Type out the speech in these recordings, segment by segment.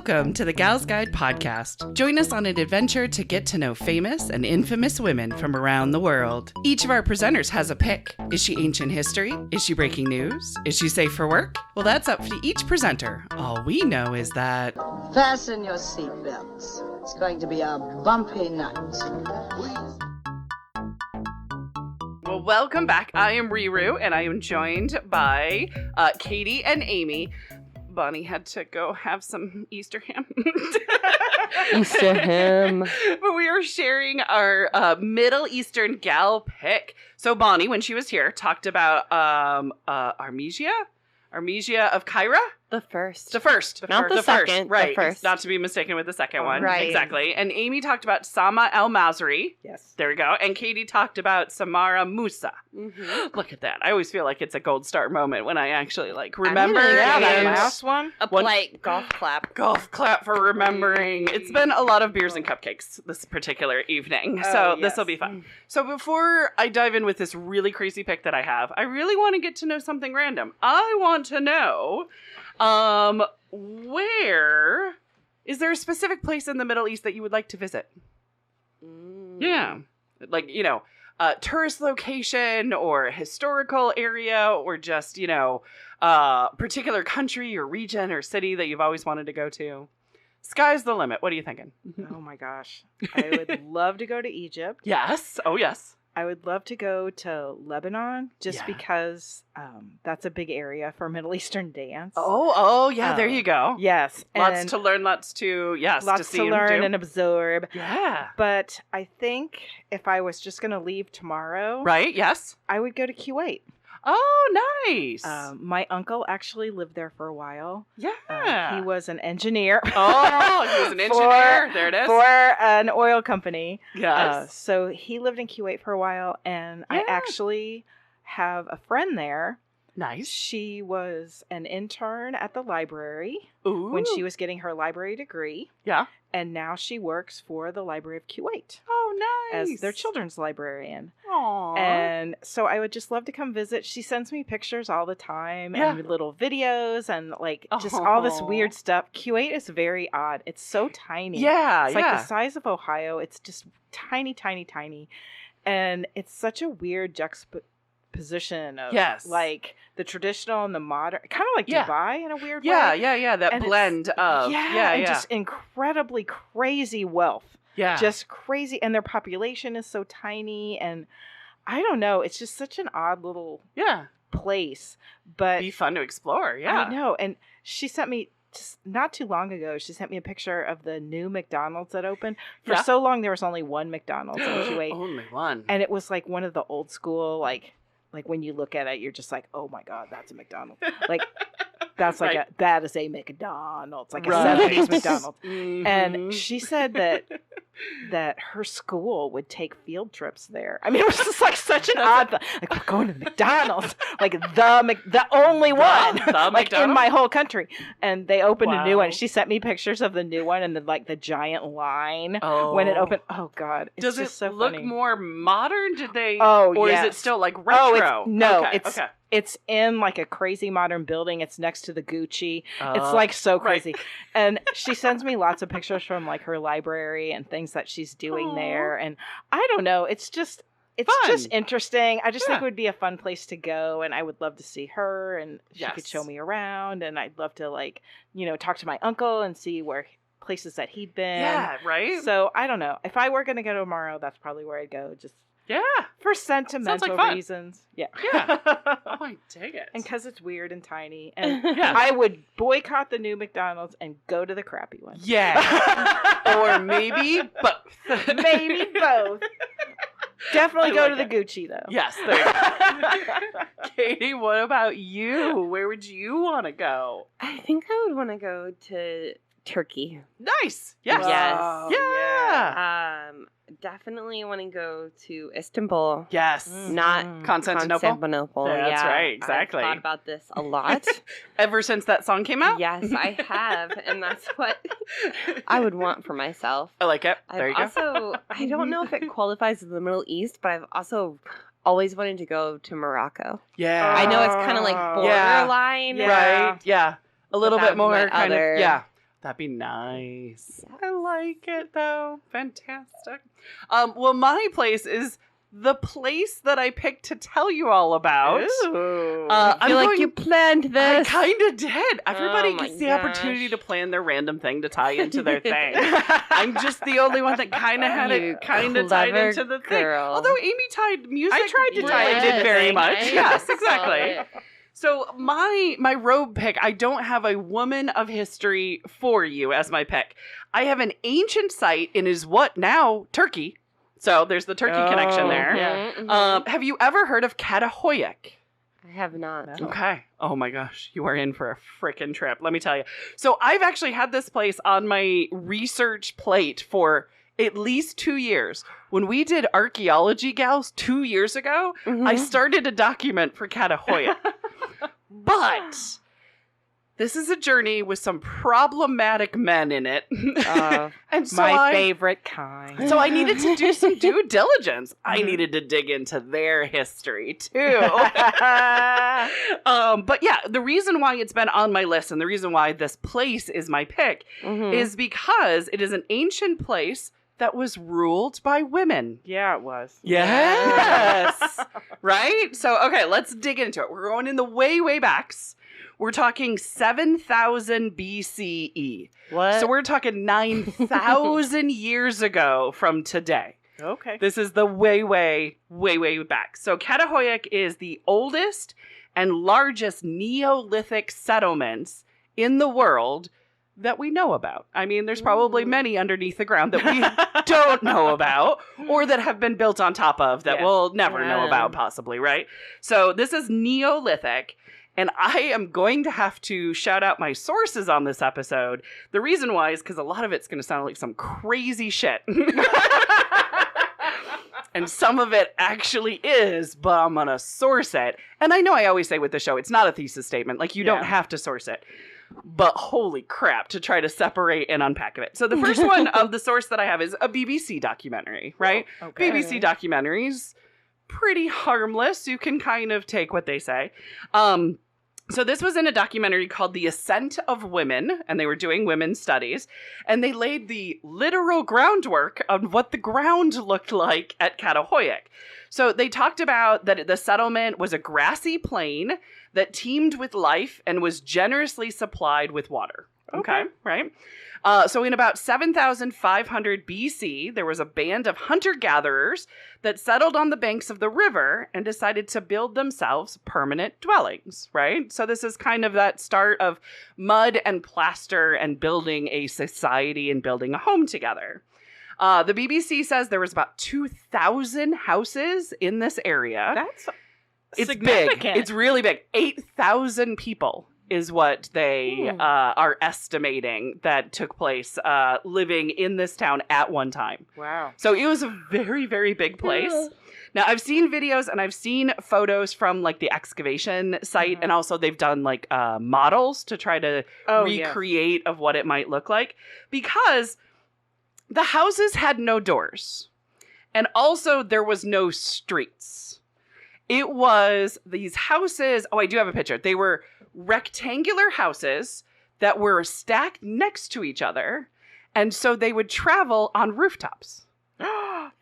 Welcome to the Gals Guide podcast. Join us on an adventure to get to know famous and infamous women from around the world. Each of our presenters has a pick. Is she ancient history? Is she breaking news? Is she safe for work? Well, that's up to each presenter. All we know is that... Fasten your seatbelts. It's going to be a bumpy night. Well, welcome back. I am Riwo, and I am joined by Katie and Amy. Bonnie had to go have some Easter ham. Easter ham. But we are sharing our Middle Eastern gal pick. So Bonnie, when she was here, talked about Armenia of Cairo. The first. Not the second, right? the first. Not to be mistaken with the second one. Right. Exactly. And Amy talked about Sama El Masri. Yes. There we go. And Katie talked about Samara Musa. Mm-hmm. Look at that. I always feel like it's a gold star moment when I actually remember. that last one. A polite golf clap. Golf clap for remembering. It's been a lot of beers and cupcakes this particular evening. So this will be fun. So before I dive in with this really crazy pick that I have, I really want to get to know something random. I want to know, where is there a specific place in the Middle East that you would like to visit? Yeah. Like, tourist location or historical area or just, particular country or region or city that you've always wanted to go to. Sky's the limit. What are you thinking? Oh my gosh. I would love to go to Egypt. Yes. Oh, yes. I would love to go to Lebanon just because that's a big area for Middle Eastern dance. Oh, yeah. There you go. Yes. Lots to learn, lots to see to learn and do. and absorb. Yeah. But I think if I was just going to leave tomorrow, right? Yes. I would go to Kuwait. Oh, nice. My uncle actually lived there for a while. Yeah. He was an engineer. Oh, he was an engineer. There it is. For an oil company. Yes. So he lived in Kuwait for a while, and I actually have a friend there. Nice. She was an intern at the library when she was getting her library degree. Yeah. And now she works for the Library of Kuwait. Oh, nice. As their children's librarian. Aww. And so I would just love to come visit. She sends me pictures all the time and little videos and just all this weird stuff. Kuwait is very odd. It's so tiny. Yeah, it's like the size of Ohio. It's just tiny, tiny, tiny. And it's such a weird juxtaposition of like the traditional and the modern, kind of like Dubai in a weird way. Yeah. That blend of just incredibly crazy wealth. Yeah. Just crazy. And their population is so tiny. And I don't know. It's just such an odd little place. But be fun to explore. Yeah. I know. And she sent me, just not too long ago, she sent me a picture of the new McDonald's that opened. For so long, there was only one McDonald's in Kuwait. Only one. And it was like one of the old school, like when you look at it, you're just like, oh my God, that's a McDonald's. Like, that's like that is a McDonald's, like a 70s McDonald's. Mm-hmm. And she said that her school would take field trips there. I mean, it was just like such an odd thing. Like, we're going to McDonald's, like the only one, like in my whole country. And they opened a new one. She sent me pictures of the new one and the giant line when it opened. Oh God, it's does just it so look funny. more modern? Did they? Oh, or is it still like retro? It's in like a crazy modern building. It's next to the Gucci. It's like so crazy. And she sends me lots of pictures from like her library and things that she's doing there. And I don't know. It's just interesting. I just think it would be a fun place to go. And I would love to see her and she could show me around. And I'd love to talk to my uncle and see where places that he'd been. Yeah, right? So I don't know. If I were going to go tomorrow, that's probably where I'd go. Just for sentimental reasons. Yeah. Oh my dang it. And because it's weird and tiny. And I would boycott the new McDonald's and go to the crappy one. Yeah. Or maybe both. Maybe both. Definitely go to the Gucci though. Yes. There you go. Katie, what about you? Where would you want to go? I think I would want to go to Turkey. Nice. Yes. Yes. Yeah. Definitely want to go to Istanbul. Yes. Not Constantinople. That's right. Exactly. I've thought about this a lot. Ever since that song came out? Yes, I have. And that's what I would want for myself. I like it. There you go. I don't know if it qualifies as the Middle East, but I've also always wanted to go to Morocco. Yeah. I know it's kind of like borderline. Right. Yeah. A little bit more kind of. Yeah. That'd be nice. I like it, though. Fantastic. Well, my place is the place that I picked to tell you all about. I feel like you planned this. I kind of did. Everybody my gets the opportunity to plan their random thing to tie into their thing. I'm just the only one that kind of had it kind of tied into the thing. girl. Although Amy tied music. I tried to tie it did into very things. much. I Yes, saw exactly. it. So my robe pick, I don't have a woman of history for you as my pick. I have an ancient site in is what now Turkey. So there's the Turkey connection there. Yeah. Mhm. Have you ever heard of Çatalhöyük? I have not. No. Okay. Oh my gosh, you are in for a freaking trip. Let me tell you. So I've actually had this place on my research plate for at least 2 years. When we did Archaeology Gals 2 years ago, I started a document for Çatalhöyük. But this is a journey with some problematic men in it. And so My favorite kind. So I needed to do some due diligence. I needed to dig into their history too. But yeah, the reason why it's been on my list and the reason why this place is my pick is because it is an ancient place that was ruled by women. Yeah, it was. Yes. Right? So, okay, let's dig into it. We're going in the way, way backs. We're talking 7,000 BCE. What? So we're talking 9,000 years ago from today. Okay. This is the way, way, way, way back. So Çatalhöyük is the oldest and largest Neolithic settlements in the world that we know about. I mean, there's probably many underneath the ground that we don't know about or that have been built on top of that Yes. we'll never know Yeah. about possibly, right? So this is Neolithic. And I am going to have to shout out my sources on this episode. The reason why is because a lot of it's going to sound like some crazy shit. And some of it actually is, but I'm going to source it. And I know I always say with the show, it's not a thesis statement. Like, you don't have to source it. But holy crap, to try to separate and unpack it. So the first one of the source that I have is a BBC documentary, right? Okay. BBC documentaries, pretty harmless. You can kind of take what they say. So this was in a documentary called The Ascent of Women, and they were doing women's studies, and they laid the literal groundwork on what the ground looked like at Çatalhöyük. So they talked about that the settlement was a grassy plain that teemed with life and was generously supplied with water. Okay, right? So in about 7,500 BC, there was a band of hunter-gatherers that settled on the banks of the river and decided to build themselves permanent dwellings, right? So this is kind of that start of mud and plaster and building a society and building a home together. The BBC says there was about 2,000 houses in this area. That's It's significant. big. It's really big. 8,000 people is what they are estimating that took place living in this town at one time. Wow. So it was a very, very big place. Now, I've seen videos and I've seen photos from like the excavation site, and also they've done like models to try to recreate of what it might look like, because the houses had no doors, and also there was no streets. It was these houses. Oh, I do have a picture. They were rectangular houses that were stacked next to each other. And so they would travel on rooftops.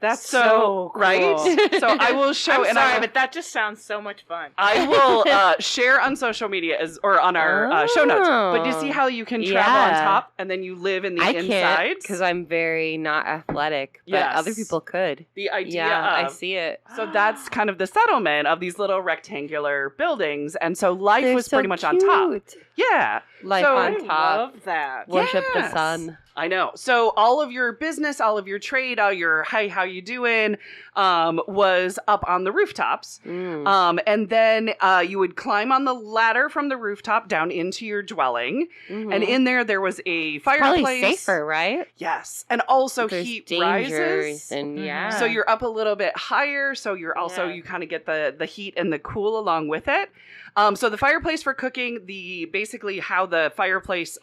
That's so cool. Right? So I will show. I'm sorry, but that just sounds so much fun. I will share on social media or on our show notes. But you see how you can travel on top and then you live in the I insides? can't because I'm very not athletic, but Yes. other people could. The idea Yeah, of, I see it. So that's kind of the settlement of these little rectangular buildings. And so life They're was so pretty much on top. cute. Yeah. Life So- on I top. love that. Worship the Yes. sun. I know. So all of your business, all of your trade, all your hey, how you doing, was up on the rooftops. And then you would climb on the ladder from the rooftop down into your dwelling. And in there was a fireplace. Probably safer, right? Yes. And also There's heat dangers rises. and yeah. So you're up a little bit higher. So you're also, Yeah. you kind of get the heat and the cool along with it. So the fireplace for cooking, basically how the fireplace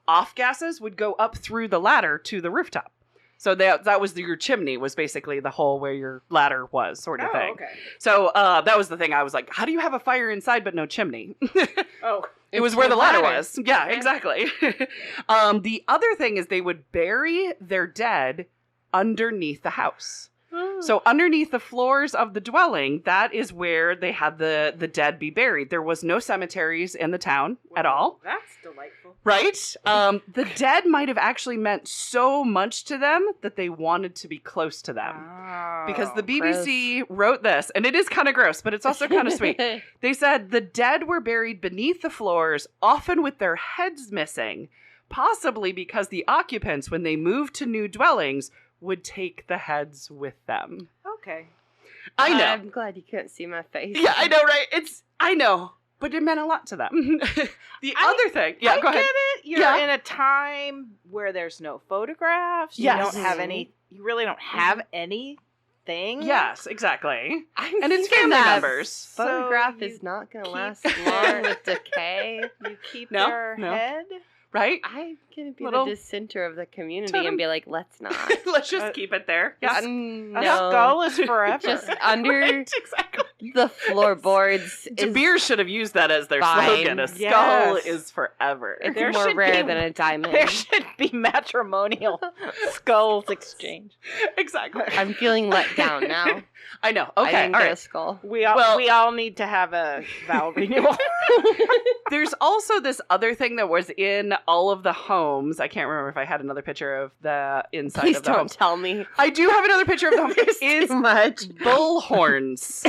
off gases would go up through the ladder to the rooftop. So that was your chimney was basically the hole where your ladder was, sort of thing. Okay. So that was the thing. I was like, how do you have a fire inside but no chimney? Oh. It was where the ladder was. Yeah, exactly. The other thing is they would bury their dead underneath the house. So underneath the floors of the dwelling, that is where they had the dead be buried. There was no cemeteries in the town at all. That's delightful. Right? The dead might have actually meant so much to them that they wanted to be close to them. Because the BBC wrote this, and it is kind of gross, but it's also kind of sweet. They said the dead were buried beneath the floors, often with their heads missing, possibly because the occupants, when they moved to new dwellings, would take the heads with them. Okay. I know. I'm glad you couldn't see my face. Yeah, I know, right? I know. But it meant a lot to them. Other thing. Yeah, go ahead. I get it. You're in a time where there's no photographs. Yes. You don't have any. You really don't have anything. Yes, exactly. I'm And it's thinking family that members. photograph So is not going to keep last their- long with decay. You keep No, their no. head. Right? I'm going to be Little the dissenter of the community totem. and be like, let's not. Let's just keep it there. Yeah, Yes. A no. skull is forever. Just under Right, exactly. the floorboards De is Beers should have used that as their fine. slogan. A skull Yes. is forever. it's There more should rare be- than a diamond. There should be matrimonial skulls exchange. Exactly. I'm feeling let down now. I know. I Okay. didn't All get a right. skull. We Well- all need to have a vow renewal. There's also this other thing that was in all of the homes. I can't remember if I had another picture of the inside Please of the don't homes. tell me. I do have another picture of the home. Is Too much. bull horns.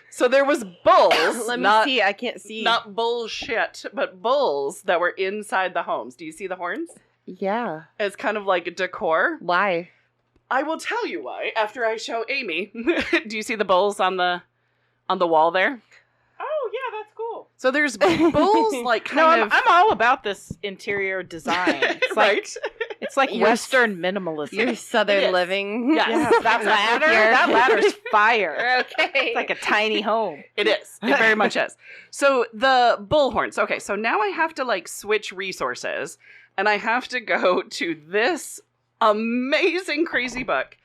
So there was bulls. Let me not, see. I can't see. Not bullshit, but bulls that were inside the homes. Do you see the horns? Yeah. As kind of like decor. Why? I will tell you why after I show Amy. Do you see the bulls on the wall there? Oh yeah, that's cool. So there's bulls like No, kind of I'm all about this interior design. It's like right. it's like You're Western minimalism. Your It southern is. living. Yes. Yeah, that ladder's fire. Okay. It's like a tiny home. It is. It very much is. So the bullhorns. Okay, so now I have to like switch resources and I have to go to this amazing crazy book,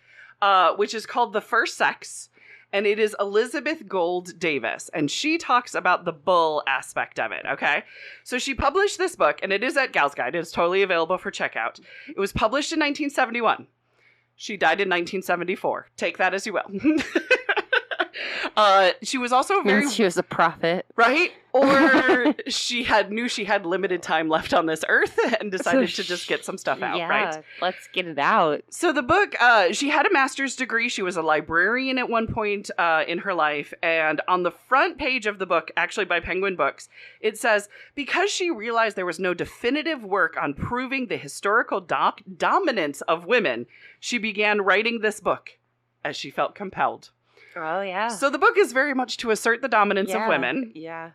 which is called The First Sex. And it is Elizabeth Gold Davis. And she talks about the bull aspect of it, okay? So she published this book, and it is at Gal's Guide. It's totally available for checkout. It was published in 1971. She died in 1974. Take that as you will. She was also very... Means she was a prophet. Right? Or knew she had limited time left on this earth and decided to just get some stuff out, yeah, right? let's get it out. So the book, she had a master's degree. She was a librarian at one point in her life. And on the front page of the book, actually by Penguin Books, it says, because she realized there was no definitive work on proving the historical dominance of women, she began writing this book as she felt compelled. Oh, yeah. So the book is very much to assert the dominance of women. Yeah.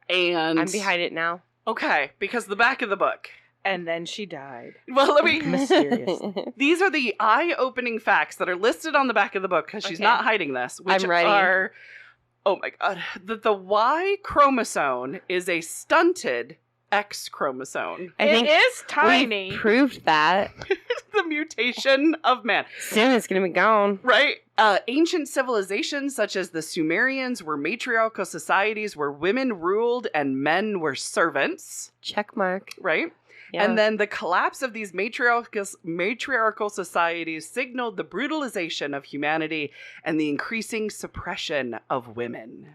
And I'm behind it now. Okay, because the back of the book. And then she died. Well, let me... Mysterious. These are the eye-opening facts that are listed on the back of the book, because she's Okay. not hiding this, which I'm ready. are... Oh my god. That the Y chromosome is a stunted X chromosome. I think it is tiny. we proved that. The mutation of man. Soon it's going to be gone. Right? Ancient civilizations such as the Sumerians were matriarchal societies where women ruled and men were servants. Check mark. Right? Yeah. And then the collapse of these matriarchal societies signaled the brutalization of humanity and the increasing suppression of women.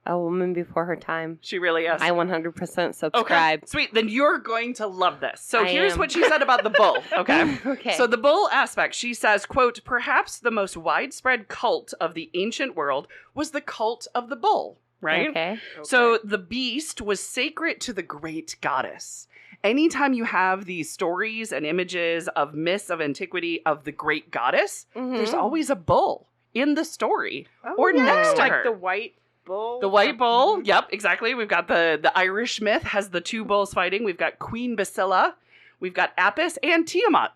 A woman before her time. She really is. I 100% subscribe. Okay, sweet. Then you're going to love this. So I here's am. what she said about the bull, okay? Okay. So the bull aspect, she says, quote, perhaps the most widespread cult of the ancient world was the cult of the bull, right? Okay. So the beast was sacred to the great goddess. Anytime you have these stories and images of myths of antiquity of the great goddess, there's always a bull in the story or next to like her. the white bull. The white bull. Yep, exactly. We've got the Irish myth has the two bulls fighting. We've got Queen Basilla. We've got Apis and Tiamat.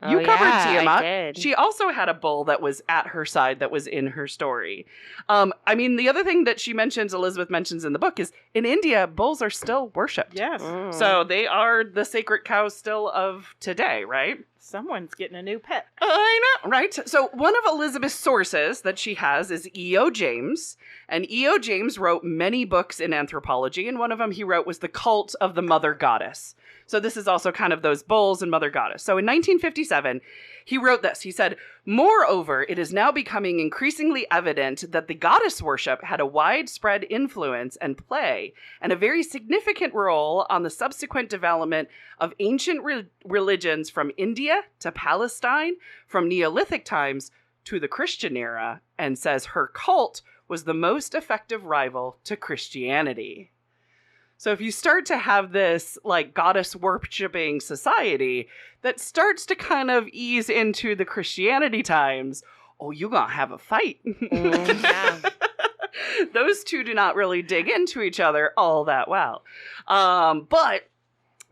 You covered I Tiamat. did. She also had a bull that was at her side that was in her story. I mean, the other thing that Elizabeth mentions in the book is in India, bulls are still worshipped. Yes. So they are the sacred cows still of today, right? Someone's getting a new pet. I know, right? So one of Elizabeth's sources that she has is E.O. James. And E.O. James wrote many books in anthropology, and one of them he wrote was The Cult of the Mother Goddess. So this is also kind of those bulls and Mother Goddess. So in 1957, he wrote this. He said, "Moreover, it is now becoming increasingly evident that the goddess worship had a widespread influence and play, and a very significant role on the subsequent development of ancient religions from India to Palestine, from Neolithic times to the Christian era," and says her cult was the most effective rival to Christianity. So if you start to have this like goddess worshipping society that starts to kind of ease into the Christianity times, oh, you're going to have a fight. Yeah. Those two do not really dig into each other all that well. But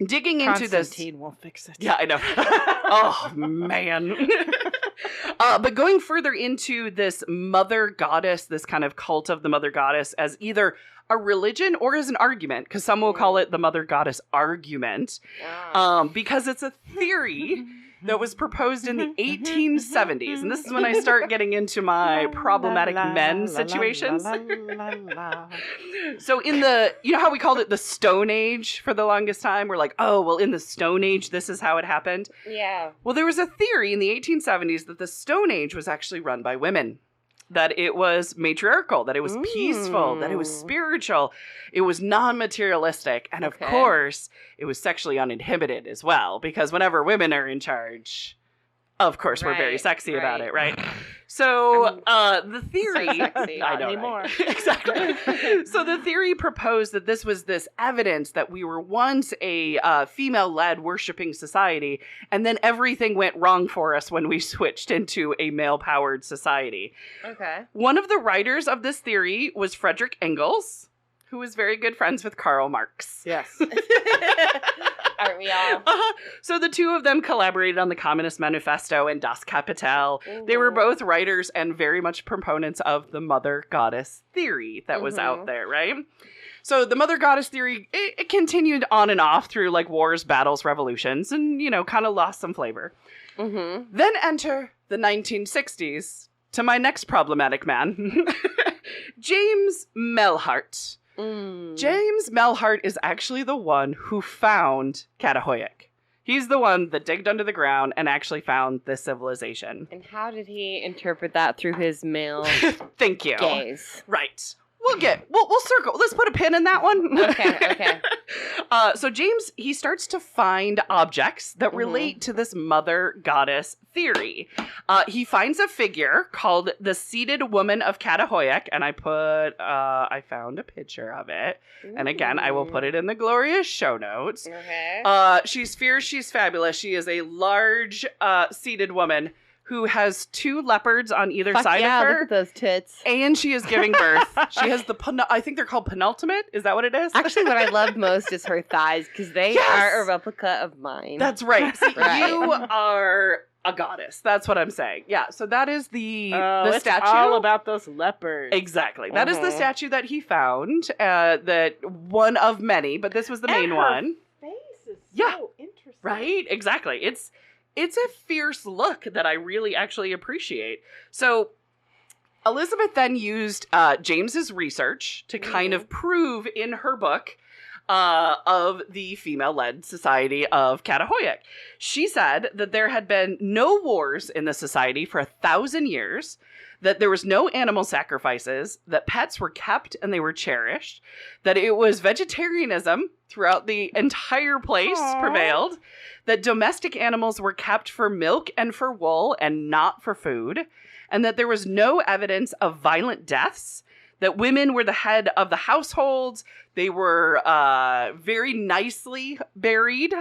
digging into this... Constantine will fix it. Yeah, I know. Oh, man. But going further into this mother goddess, this kind of cult of the mother goddess as either a religion or as an argument, because some will call it the mother goddess argument, because it's a theory that was proposed in the 1870s. And this is when I start getting into my problematic men situations. So in the, you know how we called it the Stone Age for the longest time? We're like, oh, well, in the Stone Age, this is how it happened. Yeah. Well, there was a theory in the 1870s that the Stone Age was actually run by women. That it was matriarchal, that it was peaceful, that it was spiritual, it was non-materialistic, and of course, it was sexually uninhibited as well, because whenever women are in charge, of course, we're very sexy about it, right? So the theory... So sexy, I not know, anymore. right? Exactly. So the theory proposed that this was this evidence that we were once a female-led worshiping society, and then everything went wrong for us when we switched into a male-powered society. Okay. One of the writers of this theory was Frederick Engels, who was very good friends with Karl Marx. Yes. Aren't we all? So the two of them collaborated on the Communist Manifesto and Das Kapital. They were both writers and very much proponents of the mother goddess theory that was out there, right? So the mother goddess theory, it continued on and off through like wars, battles, revolutions, and, you know, kind of lost some flavor. Then enter the 1960s to my next problematic man, James Melhart. James Melhart is actually the one who found Çatalhöyük. He's the one that digged under the ground and actually found this civilization. And how did he interpret that through his male Thank you. gaze? Right. We'll circle. Let's put a pin in that one. Okay. So James, he starts to find objects that relate to this mother goddess theory. He finds a figure called the Seated Woman of Çatalhöyük, and I found a picture of it. And again, I will put it in the glorious show notes. Okay. She's fierce, she's fabulous. She is a large seated woman who has two leopards on either side of her. Look at those tits. And she is giving birth. She has I think they're called penultimate. Is that what it is? Actually, what I love most is her thighs, because they are a replica of mine. That's right. See, Right. you are a goddess. That's what I'm saying. Yeah, so that is the It's statue. all about those leopards. Exactly. That is the statue that he found, that one of many, but this was the main her one. Face is Yeah. so interesting. Right? Exactly. It's a fierce look that I really actually appreciate. So Elizabeth then used James's research to kind of prove in her book of the female-led society of Çatalhöyük. She said that there had been no wars in the society for 1,000 years, that there was no animal sacrifices, that pets were kept and they were cherished, that it was vegetarianism throughout the entire place prevailed, that domestic animals were kept for milk and for wool and not for food, and that there was no evidence of violent deaths, that women were the head of the households, they were very nicely buried,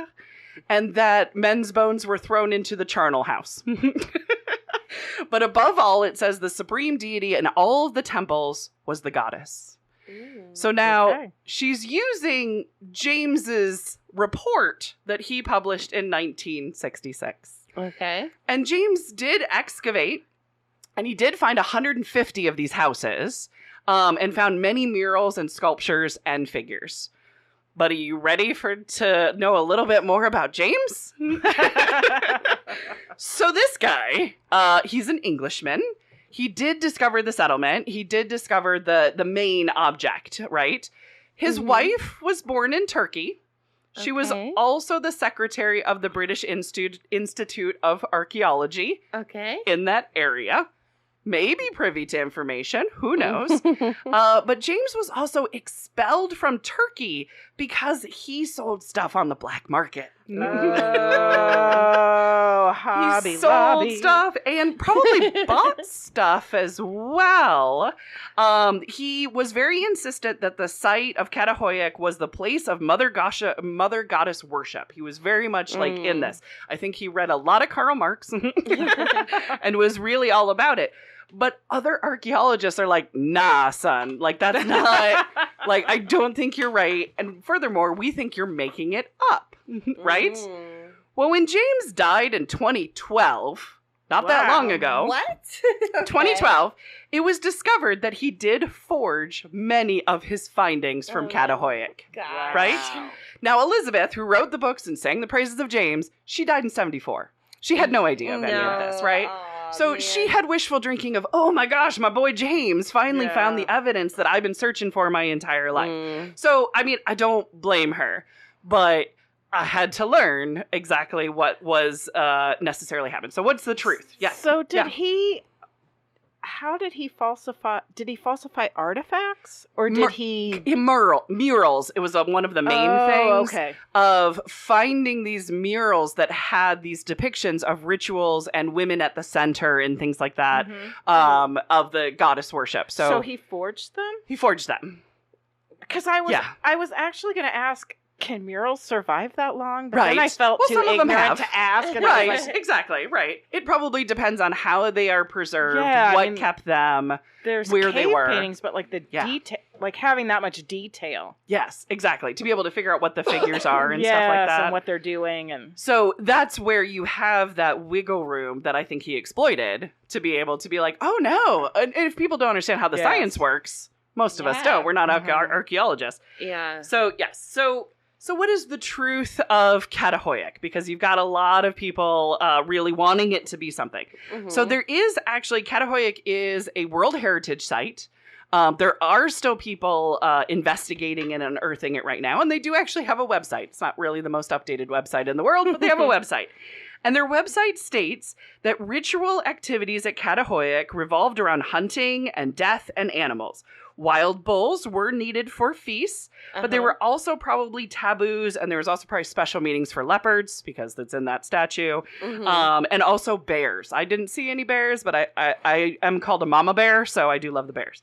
and that men's bones were thrown into the charnel house. But above all, it says the supreme deity in all of the temples was the goddess. So now she's using James's report that he published in 1966. Okay. And James did excavate, and he did find 150 of these houses, and found many murals and sculptures and figures. But are you ready to know a little bit more about James? So this guy, he's an Englishman. He did discover the settlement. He did discover the main object, right? His wife was born in Turkey. She was also the secretary of the British Institute of Archaeology in that area. Maybe privy to information. Who knows? But James was also expelled from Turkey because he sold stuff on the black market. Oh, Hobby He sold Lobby. stuff and probably bought stuff as well. He was very insistent that the site of Çatalhöyük was the place of Mother Goddess worship. He was very much like in this. I think he read a lot of Karl Marx and was really all about it. But other archaeologists are like, nah, son, like that's not, like, I don't think you're right. And furthermore, we think you're making it up, right? Well, when James died in 2012, not that long ago, What? 2012, it was discovered that he did forge many of his findings from Çatalhöyük, God. right? Now, Elizabeth, who wrote the books and sang the praises of James, she died in 74. She had no idea of any of this, right? So she had wishful drinking of, oh my gosh, my boy James finally found the evidence that I've been searching for my entire life. So, I mean, I don't blame her, but I had to learn exactly what was necessarily happened. So what's the truth? Yeah. So how did he falsify? Did he falsify artifacts, or did he murals? It was one of the main things of finding these murals that had these depictions of rituals and women at the center and things like that of the goddess worship. So he forged them. He forged them. Because I was actually going to ask, can murals survive that long? But right. then I felt too some of them ignorant have. to ask. And right. I was like, exactly. Right. It probably depends on how they are preserved, what kept them, there's where cave they were. paintings, but like the detail, like having that much detail. Yes, exactly. To be able to figure out what the figures are and stuff like that. And what they're doing. And so that's where you have that wiggle room that I think he exploited to be able to be like, oh no. And if people don't understand how the science works, most of us don't. We're not archaeologists. Yeah. So, yes. So what is the truth of Çatalhöyük? Because you've got a lot of people really wanting it to be something. So there is actually, Çatalhöyük is a World Heritage Site. There are still people investigating and unearthing it right now. And they do actually have a website. It's not really the most updated website in the world, but they have a website. And their website states that ritual activities at Çatalhöyük revolved around hunting and death and animals. Wild bulls were needed for feasts, but there were also probably taboos, and there was also probably special meetings for leopards, because that's in that statue, and also bears. I didn't see any bears, but I am called a mama bear, so I do love the bears.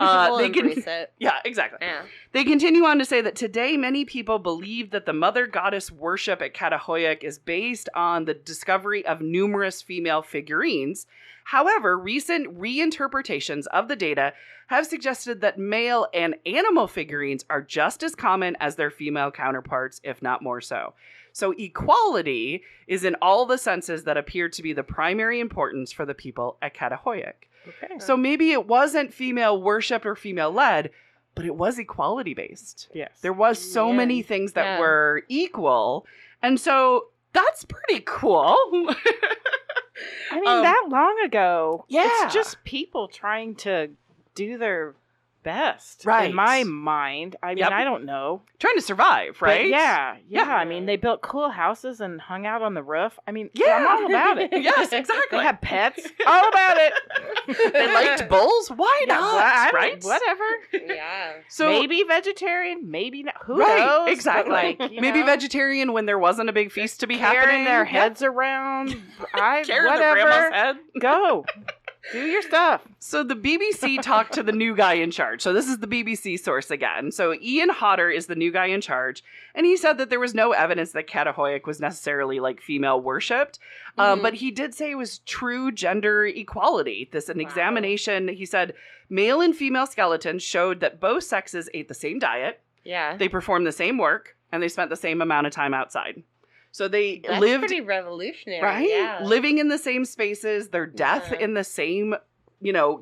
We'll embrace it. Yeah, exactly. Yeah. They continue on to say that today many people believe that the mother goddess worship at Çatalhöyük is based on the discovery of numerous female figurines. However, recent reinterpretations of the data have suggested that male and animal figurines are just as common as their female counterparts, if not more so. So equality is in all the senses that appear to be the primary importance for the people at Çatalhöyük. Okay. So maybe it wasn't female worshipped or female led, but it was equality based. Yes. There was so many things that were equal. And so that's pretty cool. I mean, that long ago, Yeah. it's just people trying to do their best. Right. In my mind. I mean, I don't know. Trying to survive, right? But yeah. I mean, they built cool houses and hung out on the roof. I mean, I'm all about it. Yes, exactly. They had pets. All about it. They liked bulls? Why not? Right? Whatever. Yeah. So maybe vegetarian, maybe not. Who right, knows? exactly. But like, maybe vegetarian when there wasn't a big feast to be happening. Carrying their heads around. Carrying their Whatever. grandma's head. Go. Do your stuff. So the BBC talked to the new guy in charge. So this is the BBC source again. So Ian Hodder is the new guy in charge. And he said that there was no evidence that Çatalhöyük was necessarily like female worshipped. But he did say it was true gender equality. An examination, he said, male and female skeletons showed that both sexes ate the same diet. Yeah. They performed the same work. And they spent the same amount of time outside. So they That's lived pretty revolutionary, right, yeah. living in the same spaces, their death in the same,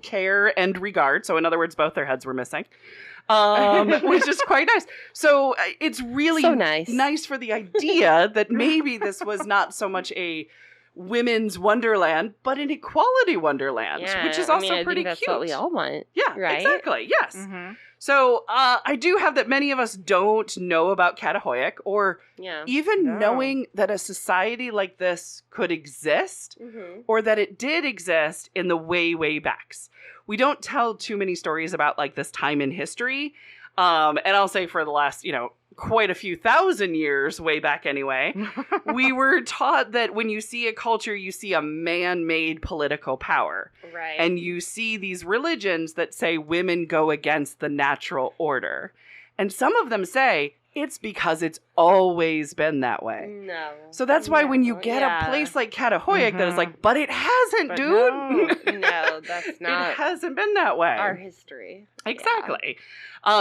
care and regard. So in other words, both their heads were missing. Which is quite nice. So it's really So nice for the idea that maybe this was not so much a women's wonderland, but an equality wonderland, which is also I pretty think that's cute. what we all want. Yeah, right? exactly. Yes. Mm-hmm. So I do have that many of us don't know about Çatalhöyük, or even knowing that a society like this could exist, or that it did exist in the way backs. We don't tell too many stories about like this time in history. And I'll say for the last, quite a few thousand years way back anyway, we were taught that when you see a culture, you see a man-made political power. Right. And you see these religions that say women go against the natural order. And some of them say it's because it's always been that way. No. So that's why when you get a place like Çatalhöyük that is like, but it hasn't, But dude. No, that's not It hasn't been that way. our history. Exactly.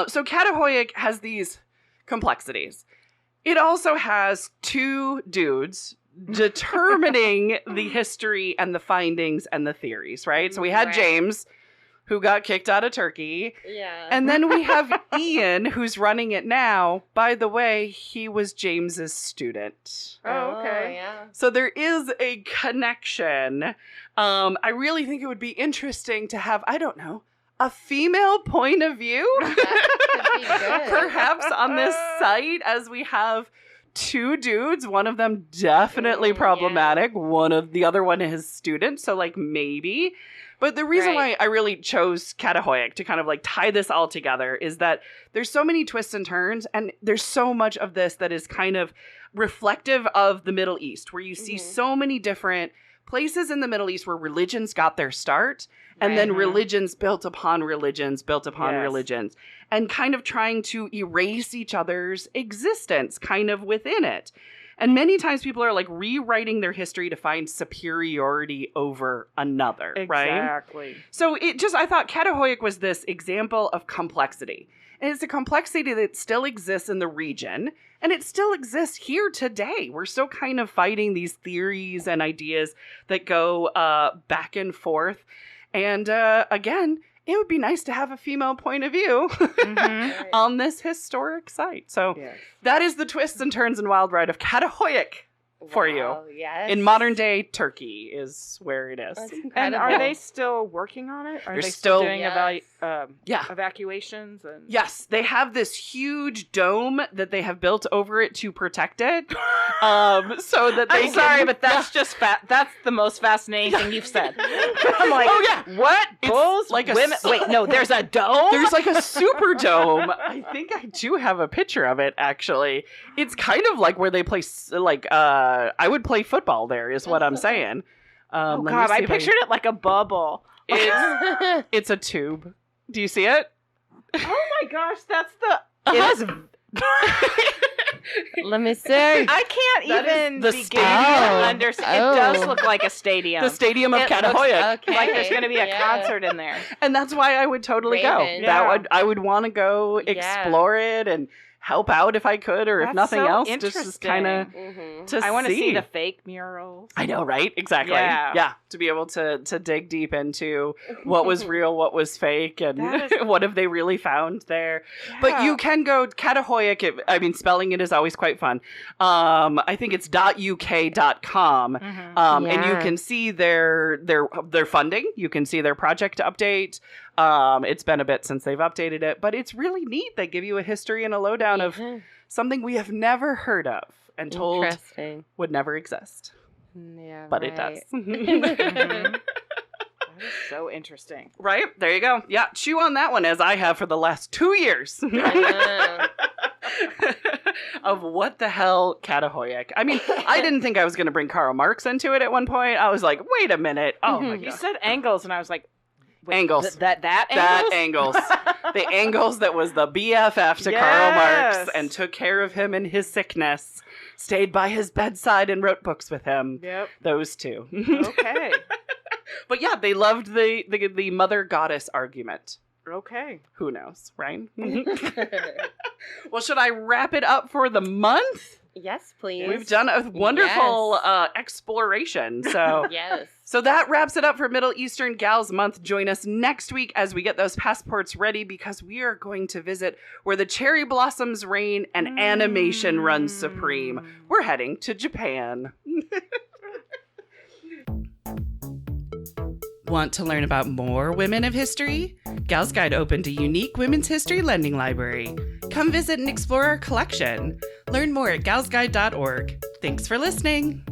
So Çatalhöyük has these complexities. It also has two dudes determining the history and the findings and the theories, right? So we had Right. James, who got kicked out of Turkey. Yeah. And then we have Ian, who's running it now. By the way, he was James's student. Oh, okay. Yeah. So there is a connection. I really think it would be interesting to have, I don't know, a female point of view, That could be good. perhaps on this site, as we have two dudes, one of them definitely Yeah. problematic, the other one his student, so like maybe. But the reason why I really chose Çatalhöyük to kind of like tie this all together is that there's so many twists and turns, and there's so much of this that is kind of reflective of the Middle East, where you see so many different places in the Middle East where religions got their start, and then religions built upon religions, religions, and kind of trying to erase each other's existence kind of within it. And many times people are like rewriting their history to find superiority over another, right? Exactly. So I thought Çatalhöyük was this example of complexity. And it's a complexity that still exists in the region, and it still exists here today. We're still kind of fighting these theories and ideas that go back and forth. And again, it would be nice to have a female point of view on this historic site. So that is the twists and turns and wild ride of Çatalhöyük for you. Yes. In modern day Turkey is where it is. That's And incredible. are they still working on it? Are They're they still- doing Yes. evacuations? And Yes, they have this huge dome that they have built over it to protect it. So that they I'm sorry, can- but that's just that's the most fascinating thing you've said. I'm like, Oh, yeah. what? It's Bulls? like a Women? s- Wait, no, there's a dome? There's like a super dome. I think I do have a picture of it, actually. It's kind of like where they play, I would play football there, is what I'm saying. Oh, let me God, see I if pictured it like a bubble. It's a tube. Do you see it? Oh my gosh, that's the... Uh-huh. It is... Let me see. I can't That is even the begin stadium. to understand. It does Oh. look like a stadium. The stadium of It looks- Çatalhöyük. Okay. Like there's going to be a Yeah. concert in there. And that's why I would totally Raven. go. Yeah. I would want to go explore it and help out if I could, or if That's nothing so else, just kind of Mhm. to I want to see see the fake murals. I know, right? Exactly. Yeah. To be able to dig deep into what was real, what was fake, and That is- what have they really found there. But you can go Çatalhöyük. I mean, spelling it is always quite fun. I think it's .uk.com. And you Yeah. can see their funding. You can see their project update. It's been a bit since they've updated it, but it's really neat. They give you a history and a lowdown of Yeah. something we have never heard of and told Interesting. would never exist. Yeah, But it does. That is so interesting. Right? There you go. Yeah, chew on that one as I have for the last 2 years. Yeah. Of what the hell Çatalhöyük. I mean, I didn't think I was going to bring Karl Marx into it at one point. I was like, wait a minute. Oh my You god. said angles, and I was like, wait, Angles. That That angles? Angles. The Angles that was the BFF to Karl Marx and took care of him in his sickness, stayed by his bedside and wrote books with him. Yep. Those two. Okay. But yeah, they loved the mother goddess argument. Okay. Who knows, right? Well, should I wrap it up for the month? Yes, please. We've done a wonderful exploration. So Yes. So that wraps it up for Middle Eastern Gals Month. Join us next week as we get those passports ready because we are going to visit where the cherry blossoms reign and animation runs supreme. We're heading to Japan. Want to learn about more women of history? Gals Guide opened a unique women's history lending library. Come visit and explore our collection. Learn more at galsguide.org. Thanks for listening.